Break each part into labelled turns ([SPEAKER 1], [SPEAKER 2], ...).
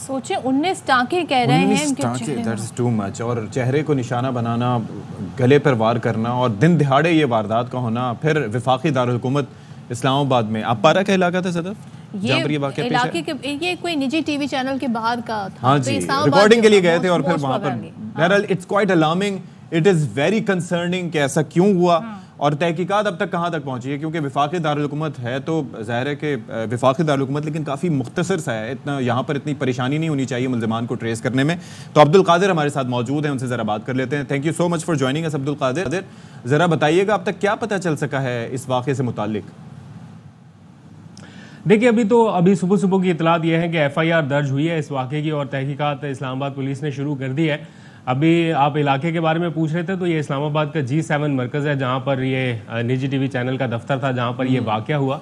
[SPEAKER 1] سوچیں 19 ٹانکے کہہ رہے ہیں
[SPEAKER 2] 19 ٹانکے, دیٹس ٹو مچ. اور چہرے کو نشانہ بنانا, گلے پر وار کرنا, اور دن دہاڑے یہ واردات کا ہونا, پھر وفاقی دارالحکومت اسلام آباد میں. آپ پارا کا علاقہ تھا صدف جہاں پر یہ واقعہ پیش ہے؟
[SPEAKER 1] یہ کوئی نجی ٹی وی چینل کے باہر کا تھا.
[SPEAKER 2] ہاں جی, ریکارڈنگ کے لیے گئے تھے اور پھر وہاں پر بہرحال it's quite alarming, it is very concerning کہ ایسا کیوں ہوا. اور تحقیقات اب تک کہاں تک پہنچی ہے, کیونکہ وفاقی دارالحکومت ہے تو ظاہر ہے کہ وفاقی دارالحکومت لیکن کافی مختصر سا ہے, اتنا یہاں پر اتنی پریشانی نہیں ہونی چاہیے ملزمان کو ٹریس کرنے میں. تو عبد القادر ہمارے ساتھ موجود ہیں, ان سے ذرا بات کر لیتے ہیں. Thank you so much for joining us Abdul Qadir. ذرا بتائیے گا اب تک کیا پتہ چل سکا ہے اس واقعے سے متعلق؟
[SPEAKER 3] دیکھیے ابھی صبح کی اطلاعات یہ ہے کہ ایف آئی آر درج ہوئی ہے اس واقعے کی, اور تحقیقات اسلام آباد پولیس نے شروع کر دی ہے. ابھی آپ علاقے کے بارے میں پوچھ رہے تھے, تو یہ اسلام آباد کا G7 مرکز ہے جہاں پر یہ نجی ٹی وی چینل کا دفتر تھا, جہاں پر یہ واقعہ ہوا.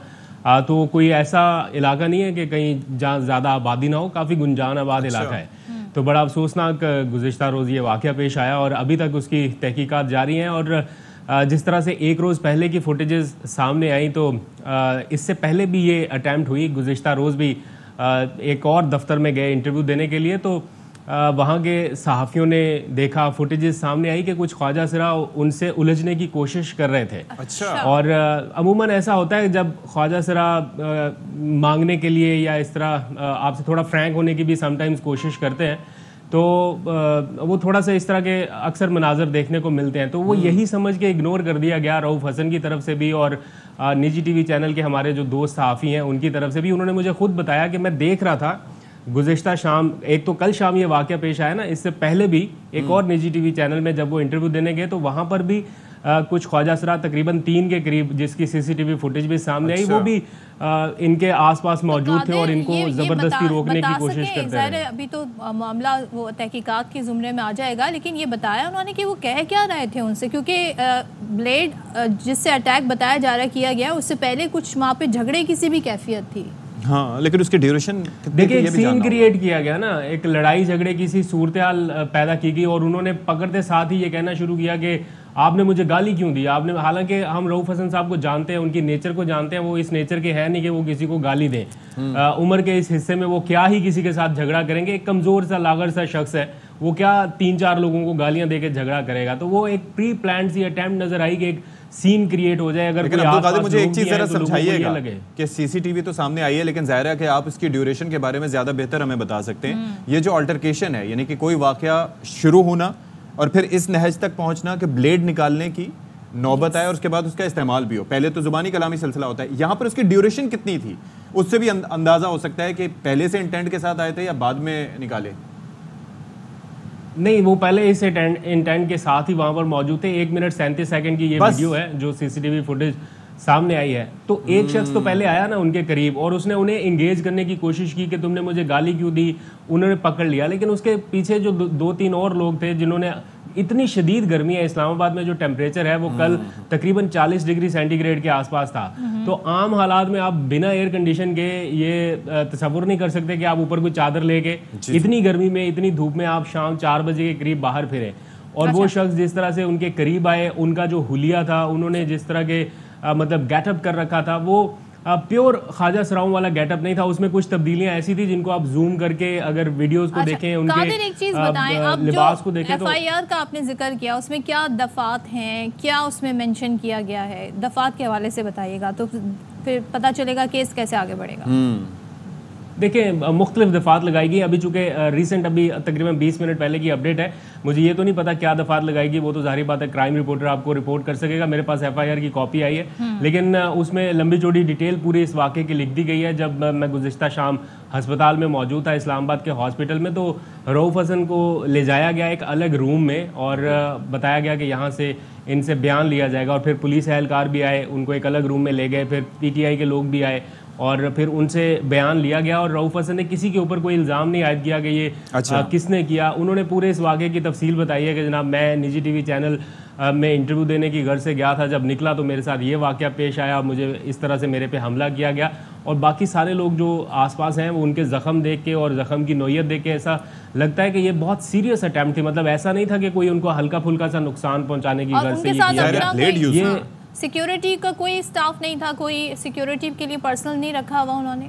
[SPEAKER 3] تو کوئی ایسا علاقہ نہیں ہے کہ کہیں جہاں زیادہ آبادی نہ ہو, کافی گنجان آباد علاقہ ہے. تو بڑا افسوسناک گزشتہ روز یہ واقعہ پیش آیا, اور ابھی تک اس کی تحقیقات جاری ہیں. اور جس طرح سے ایک روز پہلے کی فوٹیجز سامنے آئیں, تو اس سے پہلے بھی یہ اٹیمپٹ ہوئی. گزشتہ روز بھی ایک اور دفتر میں گئے انٹرویو دینے کے لیے, تو وہاں کے صحافیوں نے دیکھا, فوٹیجز سامنے آئی کہ کچھ خواجہ سرا ان سے الجھنے کی کوشش کر رہے تھے. اور عموماً ایسا ہوتا ہے جب خواجہ سرا مانگنے کے لیے یا اس طرح آپ سے تھوڑا فرینک ہونے کی بھی سم ٹائمز کوشش کرتے ہیں, تو وہ تھوڑا سا اس طرح کے اکثر مناظر دیکھنے کو ملتے ہیں. تو وہ یہی سمجھ کے اگنور کر دیا گیا رؤوف حسن کی طرف سے بھی, اور نجی ٹی وی چینل کے ہمارے جو دوست صحافی ہیں ان کی طرف سے بھی. انہوں نے مجھے خود بتایا کہ میں دیکھ رہا تھا گزشتہ شام, ایک تو کل شام یہ واقعہ پیش آیا نا, اس سے پہلے بھی ایک اور نجی ٹی وی چینل میں جب وہ انٹرویو دینے گئے تو وہاں پر بھی کچھ خواجہ سرا تقریباً 3 کے قریب, جس کی سی سی ٹی وی فوٹیج بھی سامنے آئی, وہ بھی ان کے آس پاس موجود تھے اور ان کو زبردستی روکنے کی کوشش کرتے رہے.
[SPEAKER 1] ابھی تو معاملہ وہ تحقیقات کے زمرے میں آ جائے گا, لیکن یہ بتایا انہوں نے کہ وہ کہہ کیا رہے تھے ان سے, کیونکہ بلیڈ جس سے اٹیک بتایا جا رہا کیا گیا, اس سے پہلے کچھ وہاں پہ جھگڑے کی سی بھی کیفیت تھی.
[SPEAKER 2] ہاں, لیکن اس کی ڈیوریشن
[SPEAKER 3] دیکھیں, ایک سین کریٹ کیا گیا نا, ایک لڑائی جھگڑے کی سی صورتحال پیدا کی گئی, اور انہوں نے پکڑتے ساتھ ہی یہ کہنا شروع کیا کہ آپ نے مجھے گالی کیوں دی آپ نے. حالانکہ ہم رؤوف حسن صاحب کو جانتے ہیں, ان کی نیچر کو جانتے ہیں, وہ اس نیچر کے ہے نہیں کہ وہ کسی کو گالی دیں. عمر کے اس حصے میں وہ کیا ہی کسی کے ساتھ جھگڑا کریں گے. ایک کمزور سا لاغر سا شخص ہے, وہ کیا 3-4 لوگوں کو گالیاں دے کے جھگڑا کرے گا. تو وہ ایک پری پلانڈ سی اٹیمپٹ نظر آئی کہ ایک سین کریٹ ہو جائے. اگر
[SPEAKER 2] لیکن عبد القادر مجھے ایک چیز ذرا سمجھائیے گا کہ سی سی ٹی وی تو سامنے آئی ہے, لیکن ظاہر ہے کہ آپ اس کی ڈیوریشن کے بارے میں زیادہ بہتر ہمیں بتا سکتے ہیں. یہ جو آلٹرکیشن ہے, یعنی کہ کوئی واقعہ شروع ہونا اور پھر اس نہج تک پہنچنا کہ بلیڈ نکالنے کی نوبت آئے اور اس کے بعد اس کا استعمال بھی ہو, پہلے تو زبانی کلامی سلسلہ ہوتا ہے, یہاں پر اس کی ڈیوریشن کتنی تھی, اس سے بھی اندازہ ہو سکتا ہے کہ پہلے سے انٹینٹ کے ساتھ آئے تھے یا بعد میں نکالے.
[SPEAKER 3] نہیں, وہ پہلے اس انٹینٹ کے ساتھ ہی وہاں پر موجود تھے. 1 منٹ 37 سیکنڈ کی یہ ویڈیو ہے جو سی سی ٹی وی فوٹیج سامنے آئی ہے. تو ایک شخص تو پہلے آیا نا ان کے قریب, اور اس نے انہیں انگیج کرنے کی کوشش کی کہ تم نے مجھے گالی کیوں دی. انہوں نے پکڑ لیا, لیکن اس کے پیچھے جو 2-3 اور لوگ تھے جنہوں نے, اتنی شدید گرمی ہے اسلام آباد میں, جو ٹیمپریچر ہے وہ کل تقریباً 40 ڈگری سینٹی گریڈ کے آس پاس تھا. تو عام حالات میں آپ بنا ایئر کنڈیشن کے یہ تصور نہیں کر سکتے کہ آپ اوپر کوئی چادر لے کے اتنی گرمی میں, اتنی دھوپ میں آپ شام 4 بجے کے قریب باہر پھریں. اور وہ شخص جس طرح سے ان کے قریب آئے, ان کا جو حلیہ تھا, انہوں نے جس طرح کے مطلب گیٹ اپ کر رکھا تھا, وہ پیور خواجہ سراؤں والا گیٹ اپ نہیں تھا. اس میں کچھ تبدیلیاں ایسی تھی جن کو آپ زوم کر کے اگر ویڈیوز کو دیکھیں, ان کے لباس کو دیکھیں.
[SPEAKER 1] ایف آئی آر کا آپ نے ذکر کیا, اس میں کیا دفعات ہیں, کیا اس میں مینشن کیا گیا ہے, دفعات کے حوالے سے بتائیے گا تو پھر پتہ چلے گا کیس کیسے آگے بڑھے گا.
[SPEAKER 3] دیکھیں, مختلف دفعات لگائی گئی. ابھی چونکہ ریسنٹ ابھی تقریباً 20 منٹ پہلے کی اپڈیٹ ہے, مجھے یہ تو نہیں پتا کیا دفعات لگائی گئی, وہ تو ظاہری بات ہے کرائم رپورٹر آپ کو رپورٹ کر سکے گا. میرے پاس ایف آئی آر کی کاپی آئی ہے, لیکن اس میں لمبی چوڑی ڈیٹیل پوری اس واقعے کی لکھ دی گئی ہے. جب میں گزشتہ شام ہسپتال میں موجود تھا اسلام آباد کے ہاسپٹل میں, تو رؤوف حسن کو لے جایا گیا ایک الگ روم میں, اور بتایا گیا کہ یہاں سے ان سے بیان لیا جائے گا. اور پھر پولیس اہلکار بھی آئے, ان کو ایک الگ روم میں لے گئے, پھر پی ٹی آئی کے لوگ بھی آئے, اور پھر ان سے بیان لیا گیا. اور رؤوف حسن نے کسی کے اوپر کوئی الزام نہیں عائد کیا کہ یہ کس نے کیا. انہوں نے پورے اس واقعے کی تفصیل بتائی ہے کہ جناب میں نجی ٹی وی چینل میں انٹرویو دینے کی گھر سے گیا تھا, جب نکلا تو میرے ساتھ یہ واقعہ پیش آیا, مجھے اس طرح سے میرے پہ حملہ کیا گیا. اور باقی سارے لوگ جو آس پاس ہیں وہ ان کے زخم دیکھ کے اور زخم کی نوعیت دیکھ کے ایسا لگتا ہے کہ یہ بہت سیریس اٹیمپٹ تھی. مطلب ایسا نہیں تھا کہ کوئی ان کو ہلکا پھلکا سا نقصان پہنچانے کی غرض سے یہ کیا.
[SPEAKER 1] سیکیورٹی کا کوئی اسٹاف نہیں تھا, کوئی سیکیورٹی کے لیے پرسنل نہیں رکھا ہوا انہوں نے.